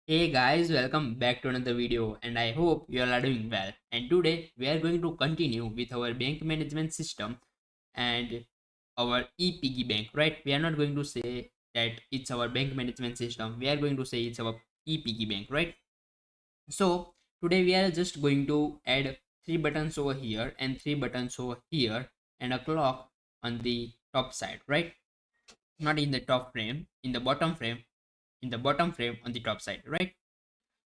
Hey guys, welcome back to another video and I hope you all are doing well. And today we are going to continue with our bank management system and our e-piggy bank, right? We are not going to say that it's our bank management system. We are going to say it's our e-piggy bank, right? So today we are just going to add three buttons over here and three buttons over here and a clock on the top side, right? Not in the top frame, in the bottom frame on the top side, right?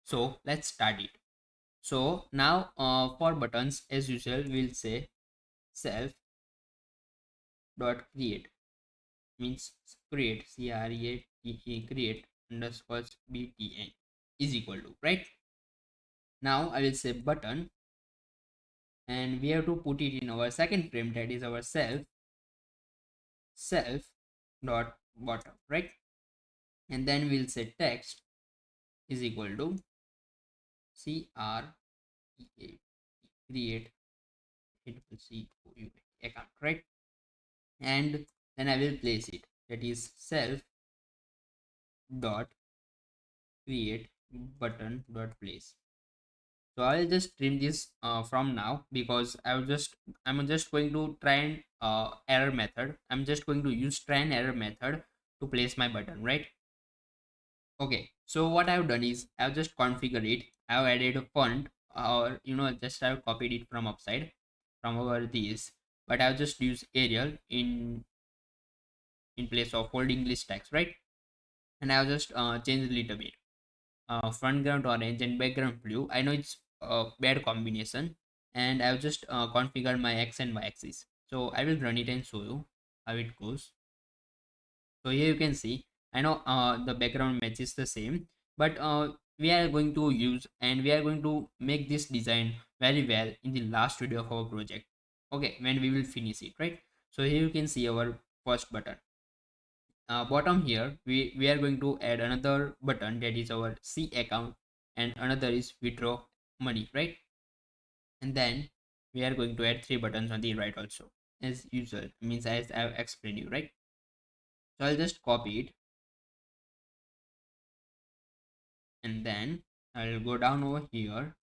So let's start it. So now for buttons as usual we'll say self dot create means create create underscore btn is equal to, right? Now I will say button and we have to put it in our second frame, that is our self dot bottom, right? And then we'll say text is equal to create create it will see account, right? And then I will place it, that is self dot create button dot place. So I'll just trim this from now because I'm just going to try and error method. I'm just going to use try and error method to place my button, right? Okay, so what I've done is I've just configured it. I've added a font, or just I've copied it from upside from over these, but I've just used Arial in place of old English text, right? And I've just changed a little bit. Front ground orange and background blue. I know it's a bad combination, and I've just configured my x and y axis. So I will run it and show you how it goes. So here you can see, I know the background matches the same, but we are going to use and we are going to make this design very well in the last video of our project. Okay, when we will finish it, right? So here you can see our first button. Bottom here we are going to add another button, that is our C account, and another is withdraw money, right? And then we are going to add three buttons on the right also, as usual, means as I've explained you, right? So I'll just copy it and then I'll go down over here.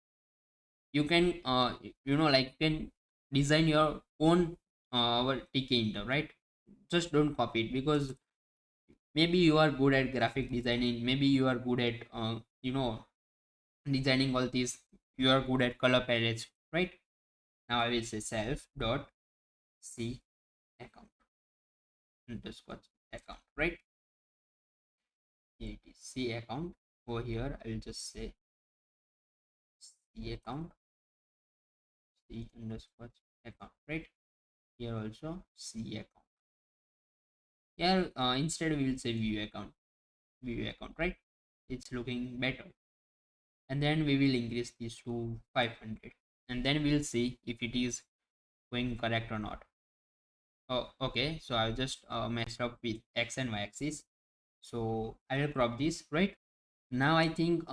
You can like you can design your own our Tkinter, right? Just don't copy it because maybe you are good at graphic designing, maybe you are good at designing all these, you are good at color palettes, right? Now I will say self dot c account underscore account, right? Here it is c account. Over here I will just say c account, c underscore account, right? Here also c account. Here instead we will say view account, right? It's looking better. And then we will increase this to 500 and then we'll see if it is going correct or not. Oh, okay. So I'll just messed up with x and y axis. So I will crop this, right? Now I think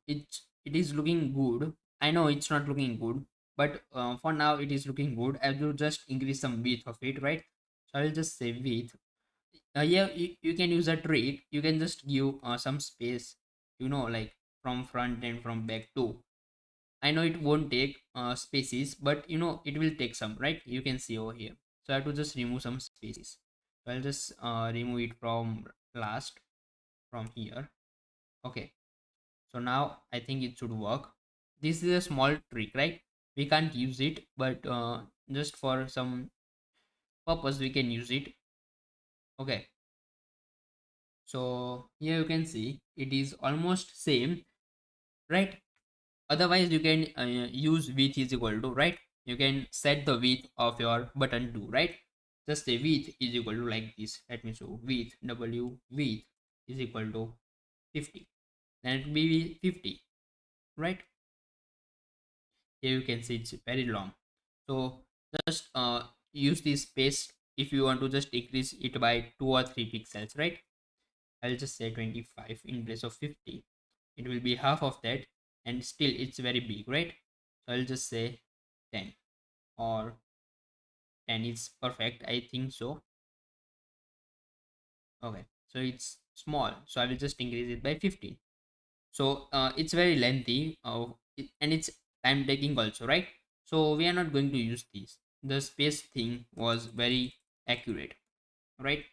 it is looking good. I know it's not looking good, but for now it is looking good. I will just increase some width of it, right? So I will just say width. Yeah, you can use a trick. You can just give some space, like from front and from back too. I know it won't take spaces, but it will take some, right? You can see over here. So I have to just remove some spaces. So I'll just remove it from last from here. Okay. So now I think it should work. This is a small trick, right? We can't use it, but just for some purpose we can use it. Okay. So here you can see it is almost same, right? Otherwise you can use width is equal to, right? You can set the width of your button to, right? Just say width is equal to like this. Let me show width width is equal to 50, then it will be 50, right? Here you can see it's very long. So just use this space if you want to just increase it by 2 or 3 pixels, right? I'll just say 25 in place of 50. It will be half of that and still it's very big, right? So I'll just say 10, or 10 is perfect, I think so. Okay, so it's small, so I will just increase it by 15. So it's very lengthy, and it's time taking also, right? So we are not going to use these. The space thing was very accurate, right?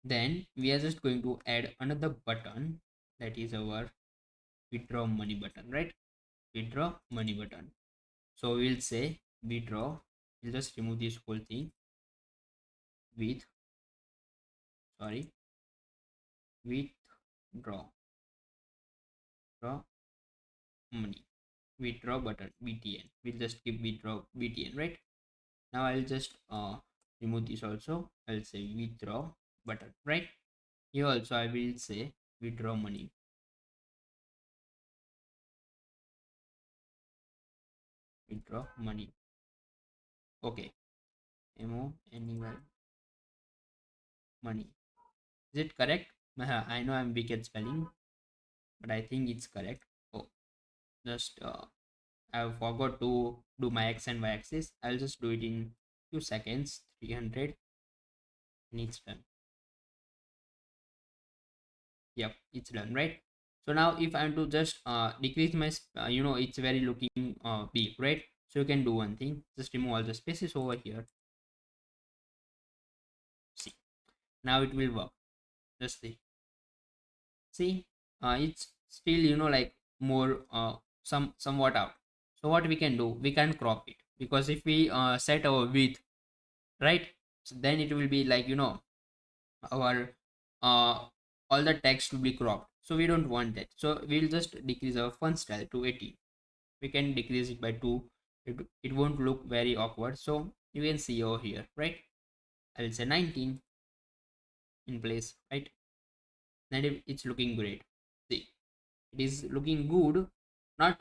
Then we are just going to add another button, that is our withdraw money button, right? Withdraw money button. So we'll say withdraw. We'll just remove this whole thing with, sorry, withdraw, draw money, withdraw button, btn. We'll just keep withdraw btn, right? Now I'll just remove this also. I'll say withdraw button, right? Here also I will say withdraw money, withdraw money. Okay, money, money. Is it correct? I know I'm weak at spelling, but I think it's correct. Oh, just I forgot to do my x and y axis. I'll just do it in few seconds. 300, and it's done. Yep, it's done, right? So now if I'm to just decrease my it's very looking big, right? So you can do one thing, just remove all the spaces over here. See, now it will work. Just see, it's still like more somewhat out. So what we can do, we can crop it, because if we set our width, right, so then it will be like our uh all the text will be cropped, so we don't want that. So we'll just decrease our font style to 80. We can decrease it by 2. It won't look very awkward. So you can see over here, right? I'll say 19 in place, right? And it's looking great. See, it is looking good, not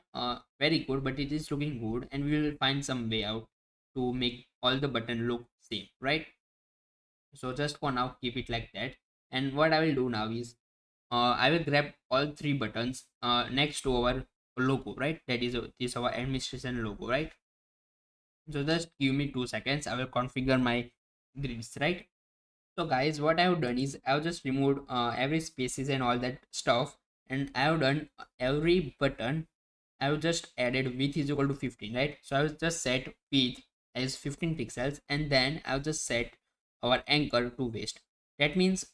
very good, but it is looking good, and we will find some way out to make all the button look same, right? So just for now keep it like that. And what I will do now is I will grab all three buttons next to our logo, right? That is this our administration logo, right? So just give me 2 seconds. I will configure my grids, right? So guys, what I have done is I have just removed every spaces and all that stuff, and I have done every button. I have just added width is equal to 15, right? So I will just set width as 15 pixels, and then I'll just set our anchor to waist. That means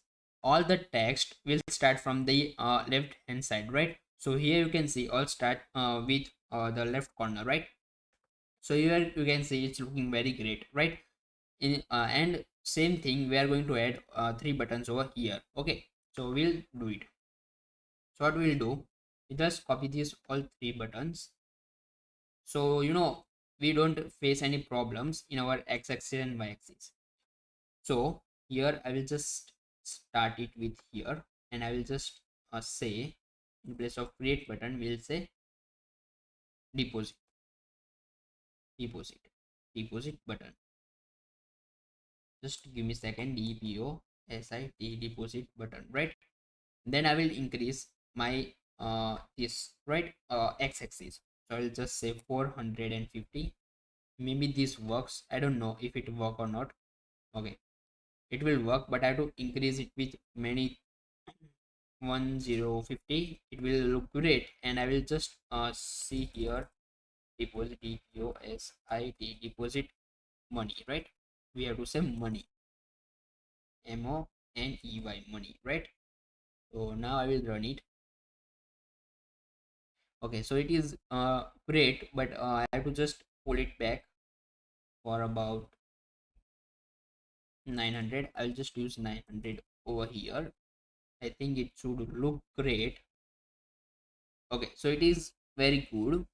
all the text will start from the left hand side, right? So here you can see all start with the left corner, right? So here you can see it's looking very great, right? And same thing, we are going to add three buttons over here. Okay, so we'll do it. So what we'll do, we just copy these all three buttons, so we don't face any problems in our x-axis and y-axis. So here I will just start it with here, and I will just say, in place of create button, we'll say deposit, deposit, deposit button. Just give me a second. DPOSIT, deposit button, right? Then I will increase my this, right, x-axis. So I'll just say 450. Maybe this works. I don't know if it work or not. Okay, it will work, but I have to increase it with many 1050. It will look great, and I will just see here deposit, DPOSIT, deposit money, right? We have to say money, MONEY, money, right? So now I will run it. Okay, so it is great, but I have to just pull it back for about 900. I'll just use 900 over here. I think it should look great. Okay, so it is very good,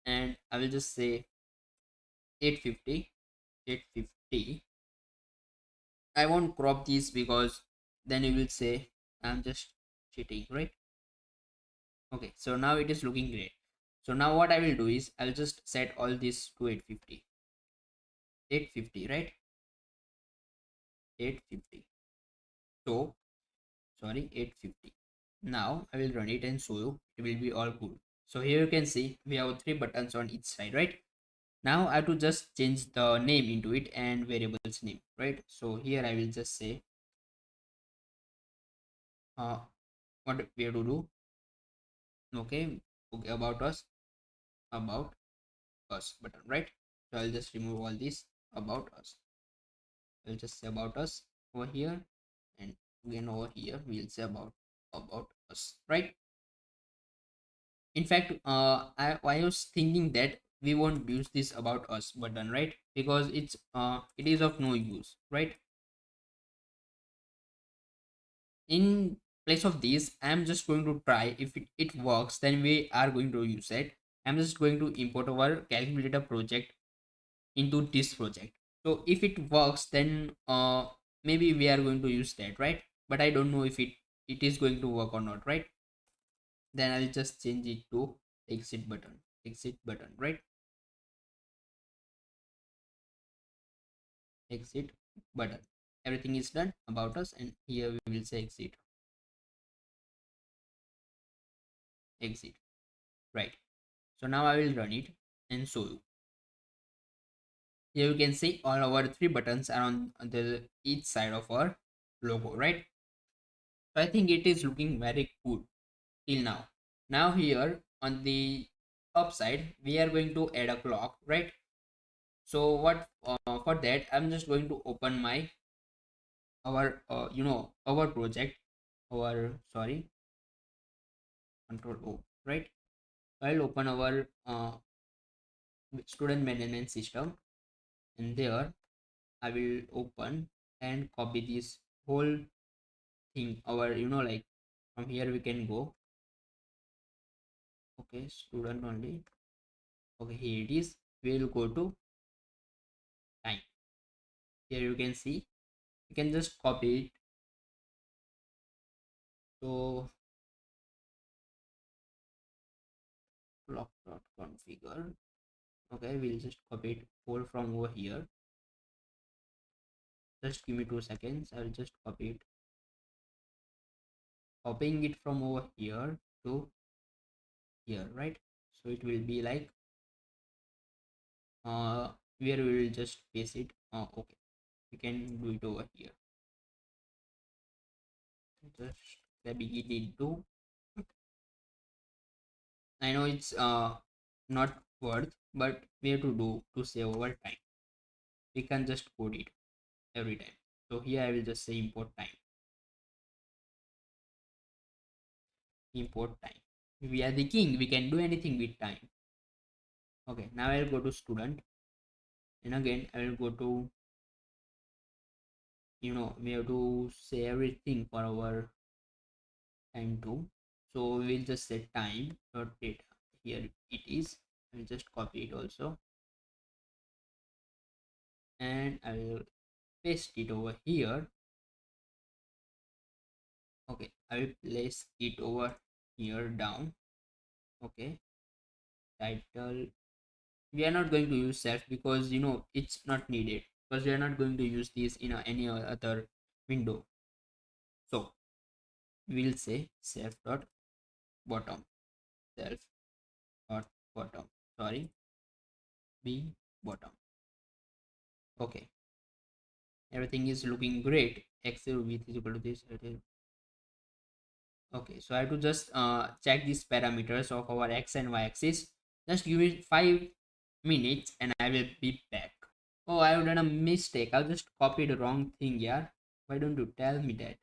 and I will just say 850, 850. I won't crop these because then you will say I'm just cheating, right? Okay, so now it is looking great. So now what I will do is I'll just set all this to 850, 850, right? 850. So sorry, 850. Now I will run it and show you it will be all good. So here you can see we have three buttons on each side, right? Now I have to just change the name into it and variables name, right? So here I will just say what we have to do, Okay, okay, about us button, right? So I'll just remove all this about us. I'll just say about us over here, and again over here we'll say about us, right? In fact, I was thinking that we won't use this about us button, right? Because it is of no use, right? In place of this, I'm just going to try. If it works, then we are going to use it. I'm just going to import our calculator project into this project. So if it works, then maybe we are going to use that, right? But I don't know if it is going to work or not, right? Then I'll just change it to exit button, right? Exit button. Everything is done about us, and here we will say exit, right? So now I will run it and show you. Here you can see all our three buttons are on the each side of our logo, right? So I think it is looking very good till now. Now here on the upside, we are going to add a clock, right? So what for that, I'm just going to open my our project, our sorry, control O, right? I'll open our student management system, and there I will open and copy this whole thing. Our like from here we can go. Okay, student only. Okay, here it is. We'll go to time. Here you can see. You can just copy it. So block.configure. Okay, we'll just copy it all from over here. Just give me 2 seconds. I'll just copy it. Copying it from over here to here, right? So it will be like where we will just paste it. Okay, we can do it over here. Just grabbing it into. I know it's not worth, but we have to do to save our time. We can just code it every time. So here I will just say import time. Import time. We are the king. We can do anything with time. Okay, now I'll go to student, and again I will go to we have to say everything for our time too. So we'll just set time dot data. Here it is. I'll just copy it also, and I will paste it over here. Okay, I will place it over here down. Okay, title. We are not going to use self because it's not needed, because we are not going to use this in any other window. So we'll say self dot bottom, self dot bottom, sorry, b bottom. Okay, everything is looking great. X width is equal to this. Okay, so I have to just check these parameters of our x and y axis. Just give me 5 minutes and I will be back. Oh, I have done a mistake. I've just copied the wrong thing, yeah. Why don't you tell me that?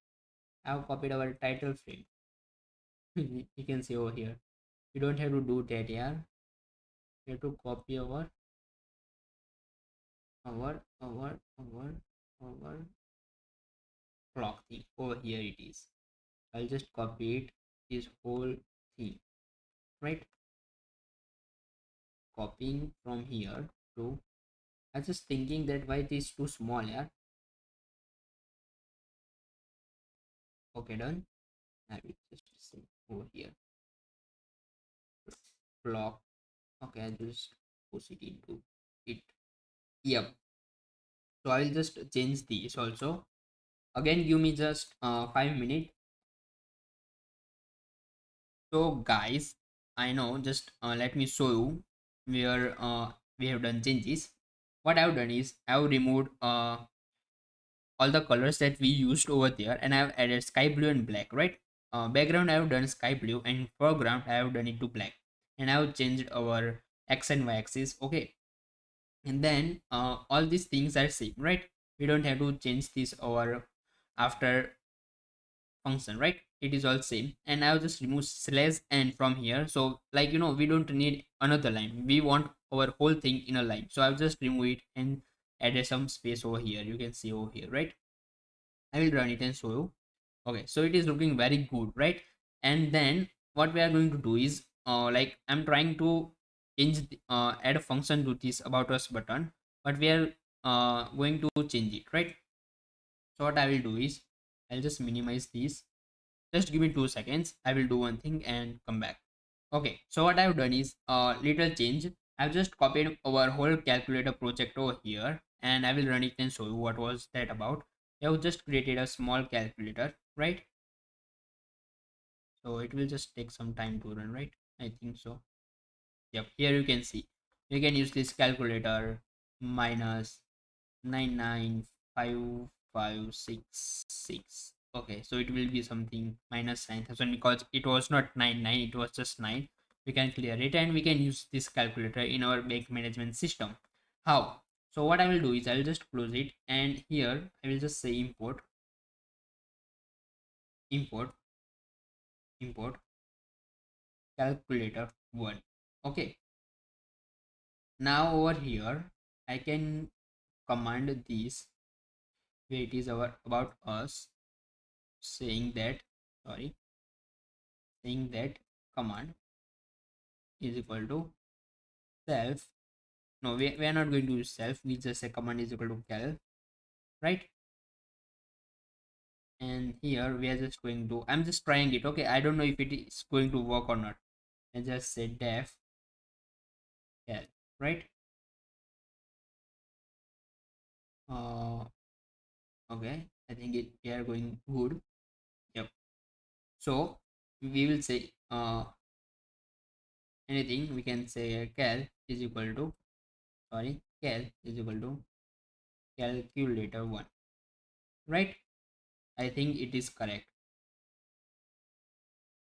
I've copied our title frame. You can see over here. You don't have to do that, yeah. You have to copy our clock thing. Over here it is. I'll just copy it, this whole thing, right? Copying from here to. I was just thinking that why it is too small, yeah. Okay, done. I will just say over here block. Okay, I just push it into it. Yep. So I will just change this also. Again, give me just 5 minutes. So guys, I know. Just let me show you where we have done changes. What I've done is I've removed all the colors that we used over there, and I've added sky blue and black, right? background I have done sky blue, and foreground I have done it to black, and I have changed our x and y axis. Okay, and then all these things are same, right? We don't have to change this over after function, right? It is all same. And I'll just remove slash n from here, so like we don't need another line, we want our whole thing in a line, so I'll just remove it and add some space over here. You can see over here, right? I will run it and show you. Okay, so it is looking very good, right? And then what we are going to do is like I'm trying to add a function to this about us button, but we are going to change it, right? So what I will do is I'll just minimize this. Just give me 2 seconds. I will do one thing and come back. Okay, so what I've done is a little change. I've just copied our whole calculator project over here, and I will run it and show you what was that about. I've just created a small calculator, right? So it will just take some time to run, right? I think so. Yep, here you can see. You can use this calculator minus 99556. Okay, so it will be something minus 9,000 because it was not 99, it was just 9. We can clear it and we can use this calculator in our bank management system. How? So what I will do is I will just close it, and here I will just say import, import, import calculator 1. Okay, now over here I can command this where it is our about us, saying that, sorry, saying that command is equal to self. No, we are not going to use self, we just say command is equal to cal, right? And here we are just going to, I'm just trying it. Okay, I don't know if it is going to work or not. I just say def cal, right? uh okay, I think we are going good. Yep. So we will say anything, we can say cal is equal to, sorry, cal is equal to calculator 1, right? I think it is correct.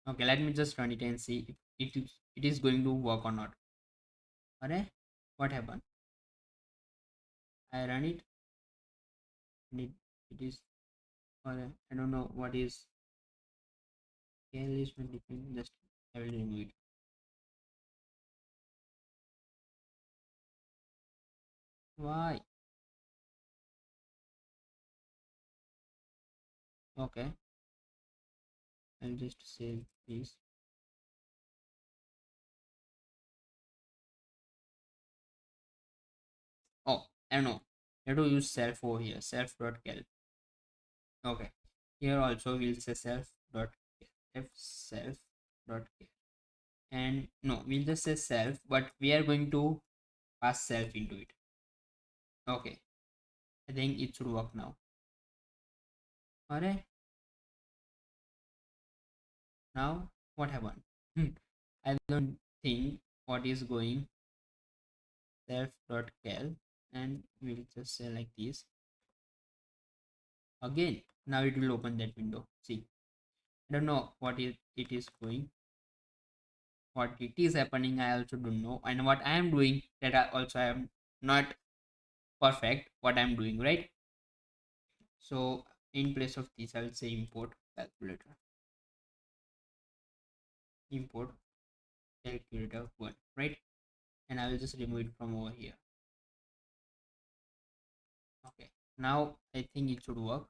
Okay, let me just run it and see if it is going to work or not. Alright, what happened? I run it and it is, or I don't know what is scale is not different. Just I will remove it. Why? Okay, I'll just save this. Oh, I know. You have to use self over here. Self.cal. Okay. Here also we'll say self.cal. F self.cal. And no, we'll just say self, but we are going to pass self into it. Okay. I think it should work now. Alright. Now what happened? I don't think what is going self.cal, and we'll just say like this again. Now it will open that window. See, I don't know what it is going, what it is happening. I also don't know, and what I am doing that I also am not perfect what I'm doing, right? So in place of this, I'll say import calculator, import calculator 1, right? And I will just remove it from over here. Okay, now I think it should work.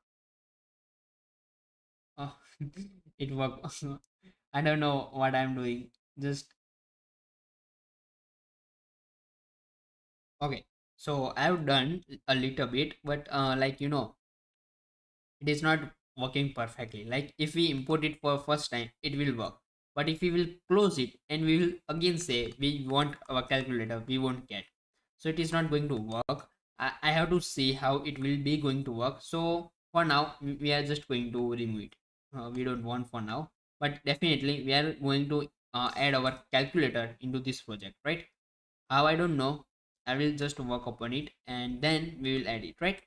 Oh, it worked. I don't know what I'm doing. Just okay. So I've done a little bit, but like it is not working perfectly. Like if we import it for first time, it will work. But if we will close it and we will again say we want our calculator, we won't get. So it is not going to work. I have to see how it will be going to work. So for now, we are just going to remove it. We don't want for now, but definitely we are going to add our calculator into this project, right? How, I don't know. I will just work upon it and then we will add it, right?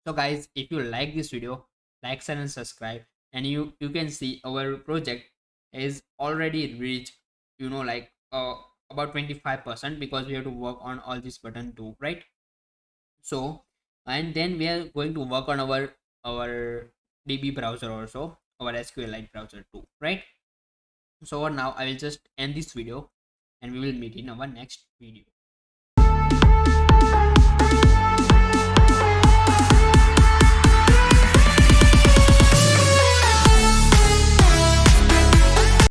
So guys, if you like this video, like, share and subscribe. and you can see our project is already reached, like about 25%, because we have to work on all this button too, right? So, and then we are going to work on our DB browser also, our SQLite browser too, right? So now I will just end this video, and we will meet in our next video.